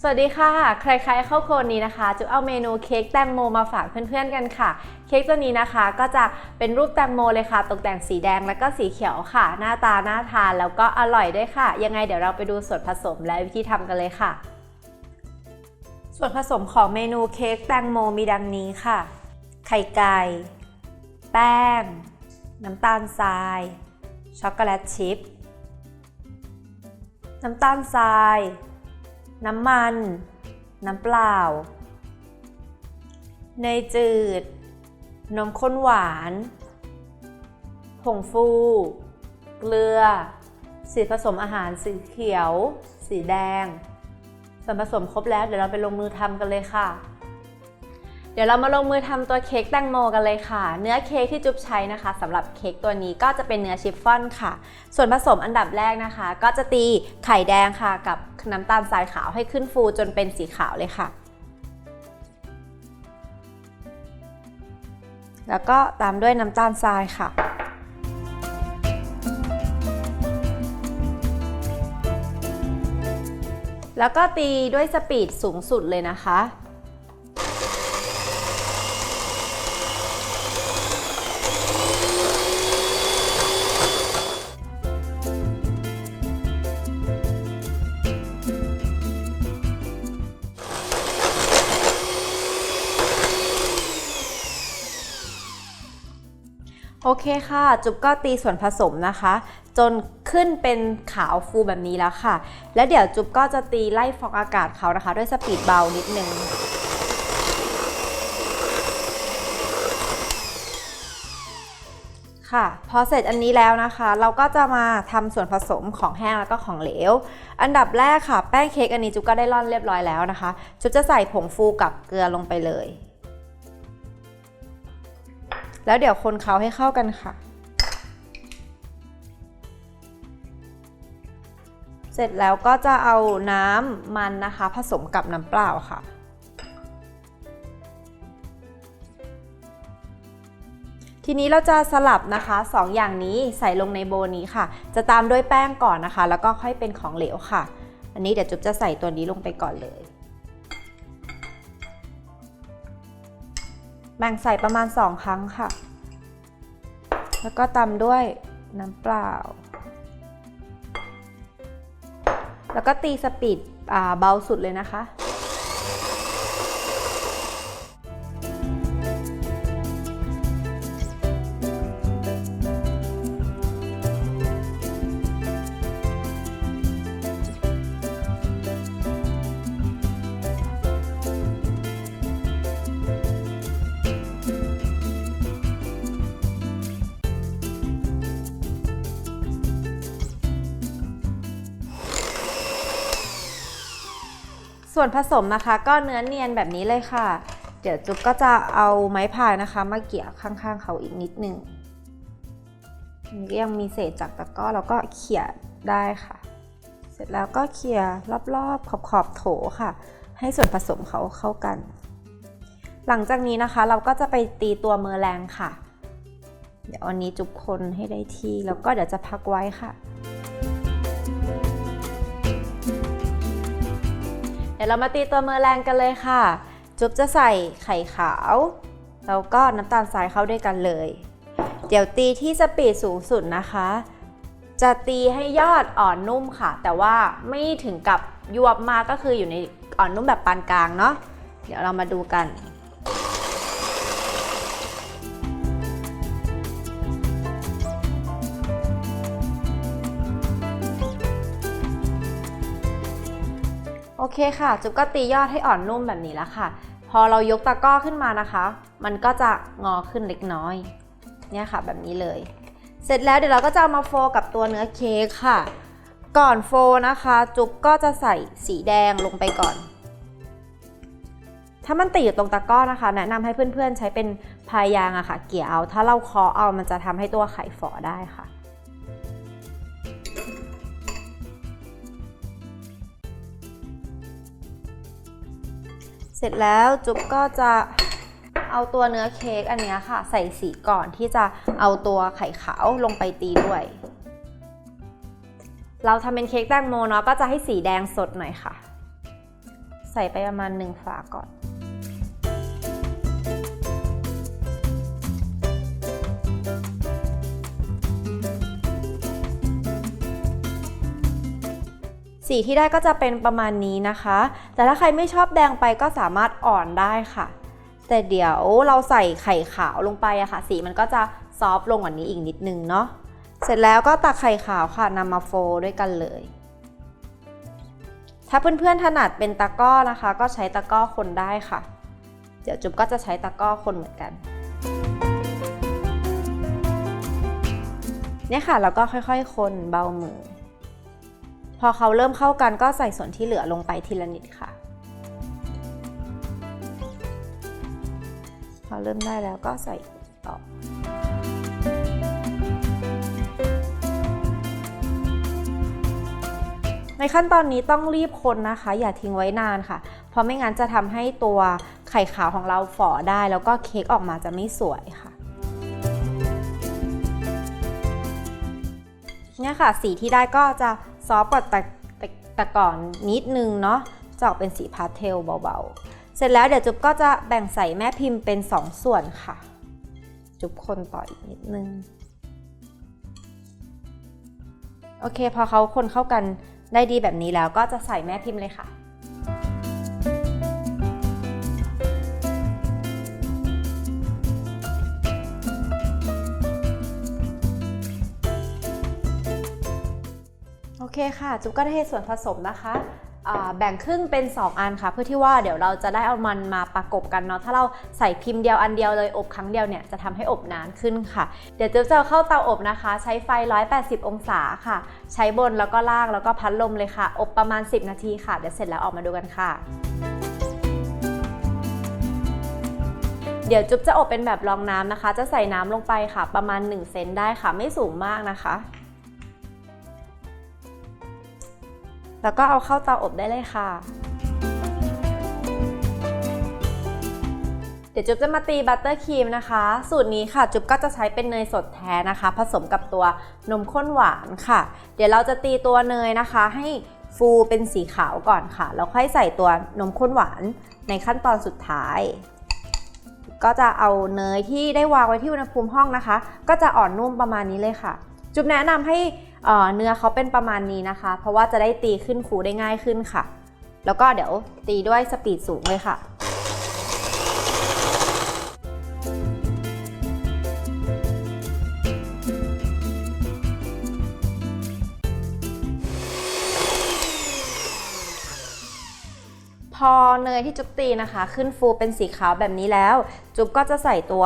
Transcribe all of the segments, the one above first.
สวัสดีค่ะใครๆเข้าโคนนี้นะคะจุ๊บเอาเมนูเค้กแตงโมมาฝากเพื่อนๆกันค่ะเค้กตัวนี้นะคะก็จะเป็นรูปแตงโมเลยค่ะตกแต่งสีแดงแล้วก็สีเขียวค่ะหน้าตาน่าทานแล้วก็อร่อยด้วยค่ะยังไงเดี๋ยวเราไปดูส่วนผสมและวิธีทำกันเลยค่ะส่วนผสมของเมนูเค้กแตงโมมีดังนี้ค่ะไข่ไก่แป้งน้ำตาลทรายช็อกโกแลตชิพน้ำตาลทรายน้ำมันน้ำเปล่าเนยจืดนมข้นหวานผงฟูเกลือสีผสมอาหารสีเขียวสีแดงส่วนผสมครบแล้วเดี๋ยวเราไปลงมือทำกันเลยค่ะเดี๋ยวเรามาลงมือทำตัวเค้กแตงโมกันเลยค่ะเนื้อเค้กที่จุ๊บใช้นะคะสำหรับเค้กตัวนี้ก็จะเป็นเนื้อชิฟฟ่อนค่ะส่วนผสมอันดับแรกนะคะก็จะตีไข่แดงค่ะกับน้ำตาลทรายขาวให้ขึ้นฟูจนเป็นสีขาวเลยค่ะแล้วก็ตามด้วยน้ำตาลทรายค่ะแล้วก็ตีด้วยสปีดสูงสุดเลยนะคะโอเคค่ะจุ๊บก็ตีส่วนผสมนะคะจนขึ้นเป็นขาวฟูแบบนี้แล้วค่ะและเดี๋ยวจุ๊บก็จะตีไล่ฟองอากาศเขานะคะด้วยสปีดเบานิดนึงค่ะพอเสร็จอันนี้แล้วนะคะเราก็จะมาทำส่วนผสมของแห้งแล้วก็ของเหลวอันดับแรกค่ะแป้งเค้กอันนี้จุ๊บก็ได้ร่อนเรียบร้อยแล้วนะคะจุ๊บจะใส่ผงฟูกับเกลือลงไปเลยแล้วเดี๋ยวคนเคล้าให้เข้ากันค่ะเสร็จแล้วก็จะเอาน้ำมันนะคะผสมกับน้ำเปล่าค่ะทีนี้เราจะสลับนะคะ2 อย่างนี้ใส่ลงในโบนี้ค่ะจะตามด้วยแป้งก่อนนะคะแล้วก็ค่อยเป็นของเหลวค่ะอันนี้เดี๋ยวจุ๊บจะใส่ตัวนี้ลงไปก่อนเลยแบ่งใส่ประมาณ2 ครั้งค่ะแล้วก็ตามด้วยน้ำเปล่าแล้วก็ตีสปีดเบาสุดเลยนะคะส่วนผสมนะคะก็เนื้อเนียนแบบนี้เลยค่ะเดี๋ยวจุ๊บก็จะเอาไม้พายนะคะมาเกี่ยข้างๆเขาอีกนิดนึงนี่ก็ยังมีเศษจากตะกร้อแล้วก็เขี่ยได้ค่ะเสร็จแล้วก็เขี่ยรอบๆขอบๆโถค่ะให้ส่วนผสมเขาเข้ากันหลังจากนี้นะคะเราก็จะไปตีตัวเมอร์แรงค่ะเดี๋ยวอันนี้จุ๊บคนให้ได้ที่แล้วก็เดี๋ยวจะพักไว้ค่ะเดี๋ยวเรามาตีตัวเมอร์แรงกันเลยค่ะจุ๊บจะใส่ไข่ขาวแล้วก็น้ำตาลทรายเข้าด้วยกันเลยเดี๋ยวตีที่สปีดสูงสุดนะคะจะตีให้ยอดอ่อนนุ่มค่ะแต่ว่าไม่ถึงกับยวบมากก็คืออยู่ในอ่อนนุ่มแบบปานกลางเนาะเดี๋ยวเรามาดูกันโอเคค่ะจุ๊บก็ตียอดให้อ่อนนุ่มแบบนี้แล้วค่ะพอเรายกตะกร้อขึ้นมานะคะมันก็จะงอขึ้นเล็กน้อยเนี่ยค่ะแบบนี้เลยเสร็จแล้วเดี๋ยวเราก็จะเอามาโฟกับตัวเนื้อเค้กค่ะก่อนโฟนะคะจุ๊บก็จะใส่สีแดงลงไปก่อนถ้ามันติดอยู่ตรงตะกร้อนะคะแนะนำให้เพื่อนๆใช้เป็นพายางอะค่ะเกี่ยเอาถ้าเราเคาะเอามันจะทำให้ตัวไข่ฝ่อได้ค่ะเสร็จแล้วจุ๊บก็จะเอาตัวเนื้อเค้กอันนี้ค่ะใส่สีก่อนที่จะเอาตัวไข่ขาวลงไปตีด้วยเราทำเป็นเค้กแตงโมเนาะก็จะให้สีแดงสดหน่อยค่ะ ส่ไปประมาณ1ฝาก่อนสีที่ได้ก็จะเป็นประมาณนี้นะคะแต่ถ้าใครไม่ชอบแดงไปก็สามารถอ่อนได้ค่ะแต่เดี๋ยวเราใส่ไข่ขาวลงไปอะค่ะสีมันก็จะซอฟต์ลงกว่านี้อีกนิดนึงเนาะเสร็จแล้วก็ตักไข่ขาวค่ะนำมาโฟลด้วยกันเลยถ้าเพื่อนๆถนัดเป็นตะกร้อนะคะก็ใช้ตะกร้อคนได้ค่ะเดี๋ยวจุ๊บก็จะใช้ตะกร้อคนเหมือนกันเนี่ยค่ะแล้วก็ค่อยๆคนเบามือพอเขาเริ่มเข้ากันก็ใส่ส่วนที่เหลือลงไปทีละนิดค่ะพอเริ่มได้แล้วก็ใส่ต่อในขั้นตอนนี้ต้องรีบคนนะคะอย่าทิ้งไว้นานค่ะเพราะไม่งั้นจะทำให้ตัวไข่ขาวของเราฝ่อได้แล้วก็เค้กออกมาจะไม่สวยค่ะเนี่ยค่ะสีที่ได้ก็จะซอฟต์กว่าแต่ก่อนนิดนึงเนาะจะออกเป็นสีพาสเทลเบาๆเสร็จแล้วเดี๋ยวจุ๊บก็จะแบ่งใส่แม่พิมพ์เป็น2ส่วนค่ะจุ๊บคนต่ออีกนิดนึงโอเคพอเขาคนเข้ากันได้ดีแบบนี้แล้วก็จะใส่แม่พิมพ์เลยค่ะโอเคค่ะจุ๊บก็ได้ส่วนผสมนะคะแบ่งครึ่งเป็น2อันค่ะเพื่อที่ว่าเดี๋ยวเราจะได้เอามันมาประกบกันเนาะถ้าเราใส่พิมพ์เดียวอันเดียวเลยอบครั้งเดียวเนี่ยจะทำให้อบนานขึ้นค่ะเดี๋ยวจุ๊บจะเข้าเตาอบนะคะใช้ไฟ180องศาค่ะใช้บนแล้วก็ล่างแล้วก็พัดลมเลยค่ะอบประมาณ10นาทีค่ะเดี๋ยวเสร็จแล้วออกมาดูกันค่ะเดี๋ยวจุ๊บจะอบเป็นแบบรองน้ำนะคะจะใส่น้ำลงไปค่ะประมาณ1เซนได้ค่ะไม่สูงมากนะคะแล้วก็เอาเข้าเตาอบได้เลยค่ะเดี๋ยวจุ๊บจะมาตีบัตเตอร์ครีมนะคะสูตรนี้ค่ะจุ๊บก็จะใช้เป็นเนยสดแท้นะคะผสมกับตัวนมข้นหวานค่ะเดี๋ยวเราจะตีตัวเนยนะคะให้ฟูเป็นสีขาวก่อนค่ะแล้วค่อยใส่ตัวนมข้นหวานในขั้นตอนสุดท้ายก็จะเอาเนยที่ได้วางไว้ที่อุณหภูมิห้องนะคะก็จะอ่อนนุ่มประมาณนี้เลยค่ะจุ๊บแนะนำให้เนื้อเขาเป็นประมาณนี้นะคะเพราะว่าจะได้ตีขึ้นฟูได้ง่ายขึ้นค่ะแล้วก็เดี๋ยวตีด้วยสปีดสูงเลยค่ะพอเนยที่จุ๊บตีนะคะขึ้นฟูเป็นสีขาวแบบนี้แล้วจุ๊บก็จะใส่ตัว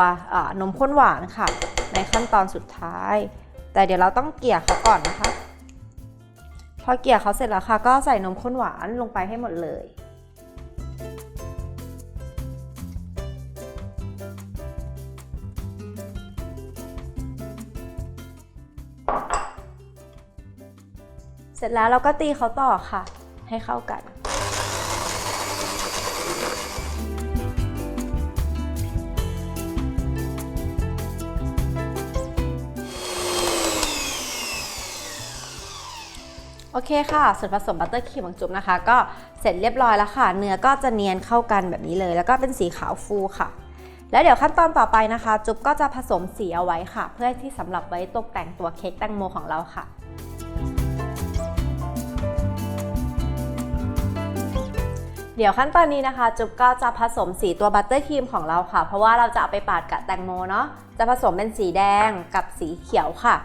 นมข้นหวานค่ะในขั้นตอนสุดท้ายแต่เดี๋ยวเราต้องเกลี่ยเขาก่อนนะคะพอเกลี่ยเขาเสร็จแล้วค่ะก็ใส่นมข้นหวานลงไปให้หมดเลยเสร็จแล้วเราก็ตีเขาต่อค่ะให้เข้ากันโอเคค่ะส่วนผสมบัตเตอร์ครีมของจุ๊บนะคะก็เสร็จเรียบร้อยแล้วค่ะเนื้อก็จะเนียนเข้ากันแบบนี้เลยแล้วก็เป็นสีขาวฟูค่ะแล้วเดี๋ยวขั้นตอนต่อไปนะคะจุ๊บก็จะผสมสีเอาไว้ค่ะเพื่อที่สำหรับไว้ตกแต่งตัวเค้กแตงโมของเราค่ะเดี๋ยวขั้นตอนนี้นะคะจุ๊บก็จะผสมสีตัวบัตเตอร์ครีมของเราค่ะเพราะว่าเราจะเอาไปปาดกับแตงโมเนาะจะผสมเป็นสีแดงกับสีเขียวค่ะ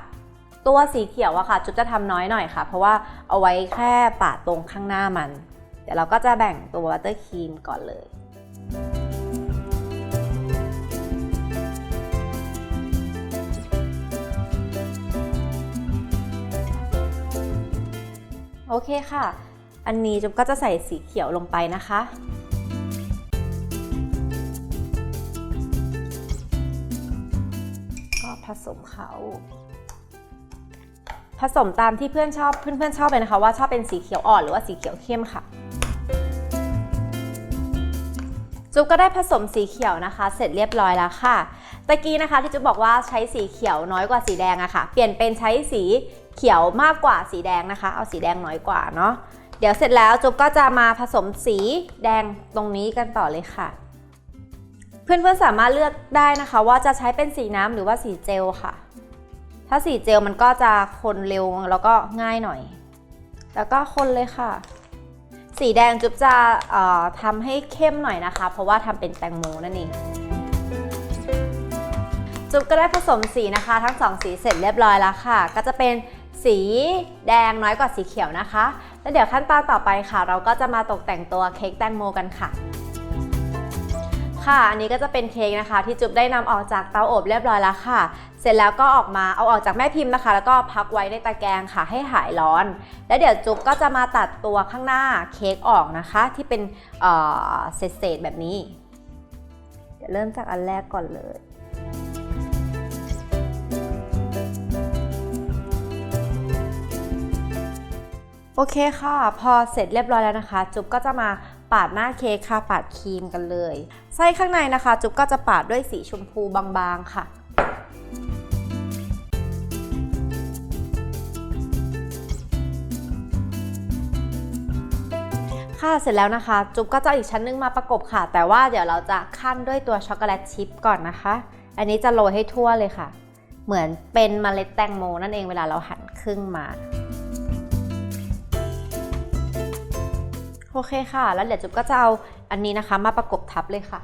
ตัวสีเขียวอะค่ะจุ๊บจะทำน้อยหน่อยค่ะเพราะว่าเอาไว้แค่ปาดตรงข้างหน้ามันเดี๋ยวเราก็จะแบ่งตัวบัตเตอร์ครีมก่อนเลยโอเคค่ะอันนี้จุ๊บก็จะใส่สีเขียวลงไปนะคะก็ผสมเขาผสมตามที่เพื่อนชอบเลยนะคะว่าชอบเป็นสีเขียวอ่อนหรือว่าสีเขียวเข้มค่ะจุ๊บก็ได้ผสมสีเขียวนะคะเสร็จเรียบร้อยแล้วค่ะตะกี้นะคะที่จุ๊บบอกว่าใช้สีเขียวน้อยกว่าสีแดงอะค่ะเปลี่ยนเป็นใช้สีเขียวมากกว่าสีแดงนะคะเอาสีแดงน้อยกว่าเนาะ เดี๋ยวเสร็จแล้วจุ๊บก็จะมาผสมสีแดงตรงนี้กันต่อเลยค่ะเพื่อนๆสามารถเลือกได้นะคะว่าจะใช้เป็นสีน้ำหรือว่าสีเจลค่ะถ้าสีเจลมันก็จะคนเร็วแล้วก็ง่ายหน่อยแล้วก็คนเลยค่ะสีแดงจุ๊บจะทำให้เข้มหน่อยนะคะเพราะว่าทำเป็นแตงโมนั่นเองจุ๊บก็ได้ผสมสีนะคะทั้ง2สีเสร็จเรียบร้อยแล้วค่ะก็จะเป็นสีแดงน้อยกว่าสีเขียวนะคะแล้วเดี๋ยวขั้นตอนต่อไปค่ะเราก็จะมาตกแต่งตัวเค้กแตงโมกันค่ะอันนี้ก็จะเป็นเค้กนะคะที่จุ๊บได้นำออกจากเตาอบเรียบร้อยแล้วค่ะเสร็จแล้วก็เอาออกจากแม่พิมพ์นะคะแล้วก็พักไว้ในตะแกรงค่ะให้หายร้อนแล้วเดี๋ยวจุ๊บก็จะมาตัดตัวข้างหน้าเค้กออกนะคะที่เป็นเศษแบบนี้เดี๋ยวเริ่มจากอันแรกก่อนเลยโอเคค่ะพอเสร็จเรียบร้อยแล้วนะคะจุ๊บก็จะมาปาดหน้าเค้กค่ะปาดครีมกันเลยไส้ข้างในนะคะจุ๊บก็จะปาดด้วยสีชมพูบางๆค่ะเสร็จแล้วนะคะจุ๊บก็จะอีกชั้นนึงมาประกบค่ะแต่ว่าเดี๋ยวเราจะขั้นด้วยตัวช็อกโกแลตชิพก่อนนะคะอันนี้จะโรยให้ทั่วเลยค่ะเหมือนเป็นเมล็ดแตงโมนั่นเองเวลาเราหั่นครึ่งมาโอเคค่ะแล้วเดี๋ยวจุ๊บก็จะเอาอันนี้นะคะมาประกบทับเลยค่ะ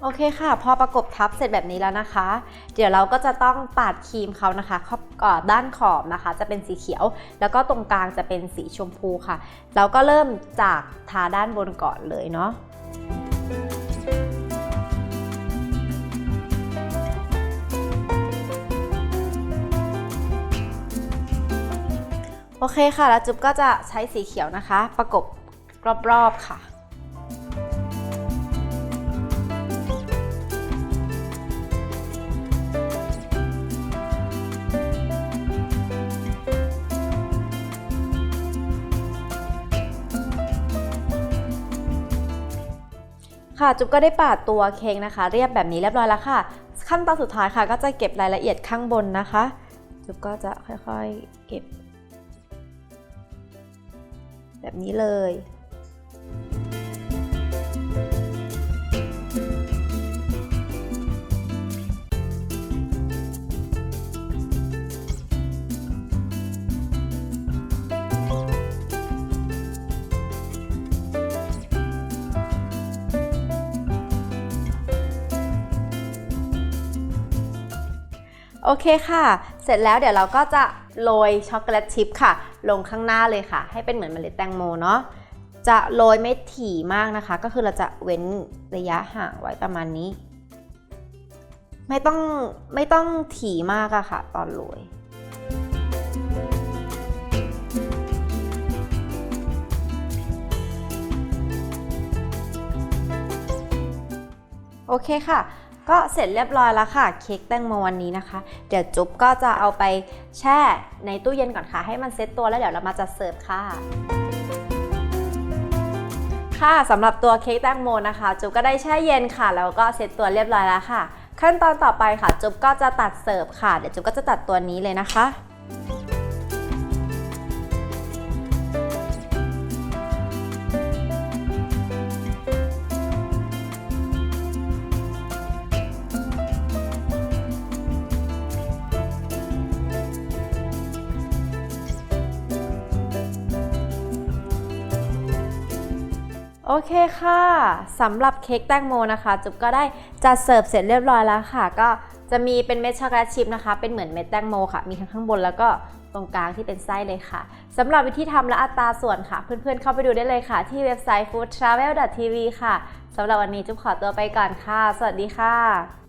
โอเคค่ะพอประกบทับเสร็จแบบนี้แล้วนะคะเดี๋ยวเราก็จะต้องปาดครีมเขานะคะด้านขอบนะคะจะเป็นสีเขียวแล้วก็ตรงกลางจะเป็นสีชมพูค่ะเราก็เริ่มจากทาด้านบนก่อนเลยเนาะโอเคค่ะแล้วจุ๊บก็จะใช้สีเขียวนะคะประกบรอบๆค่ะจุ๊บก็ได้ปาดตัวเค้กนะคะเรียบแบบนี้เรียบร้อยแล้วค่ะขั้นตอนสุดท้ายค่ะก็จะเก็บรายละเอียดข้างบนนะคะจุ๊บก็จะค่อยๆเก็บแบบนี้เลยโอเคค่ะเสร็จแล้วเดี๋ยวเราก็จะโรยช็อกโกแลตชิพค่ะลงข้างหน้าเลยค่ะให้เป็นเหมือนเมล็ดแตงโมเนาะจะโรยไม่ถี่มากนะคะก็คือเราจะเว้นระยะห่างไว้ประมาณนี้ไม่ต้องถี่มากอะค่ะตอนโรยโอเคค่ะก็เสร็จเรียบร้อยแล้วค่ะเค้กแตงโมวันนี้นะคะเดี๋ยวจุ๊บก็จะเอาไปแช่ในตู้เย็นก่อนค่ะให้มันเซ็ตตัวแล้วเดี๋ยวเรามาจัดเสิร์ฟค่ะสำหรับตัวเค้กแตงโมนะคะจุ๊บก็ได้แช่เย็นค่ะแล้วก็เซ็ตตัวเรียบร้อยแล้วค่ะขั้นตอนต่อไปค่ะจุ๊บก็จะตัดเสิร์ฟค่ะเดี๋ยวจุ๊บก็จะตัดตัวนี้เลยนะคะโอเคค่ะสำหรับเค้กแตงโมนะคะจุ๊บก็ได้จัดเสิร์ฟเสร็จเรียบร้อยแล้วค่ะก็จะมีเป็นเม็ดช็อกโกแลตชิพนะคะเป็นเหมือนเม็ดแตงโมค่ะมีทั้งข้างบนแล้วก็ตรงกลางที่เป็นไส้เลยค่ะสำหรับวิธีทำและอัตราส่วนค่ะเพื่อนๆเข้าไปดูได้เลยค่ะที่เว็บไซต์ foodtravel.tv ค่ะสำหรับวันนี้จุ๊บขอตัวไปก่อนค่ะสวัสดีค่ะ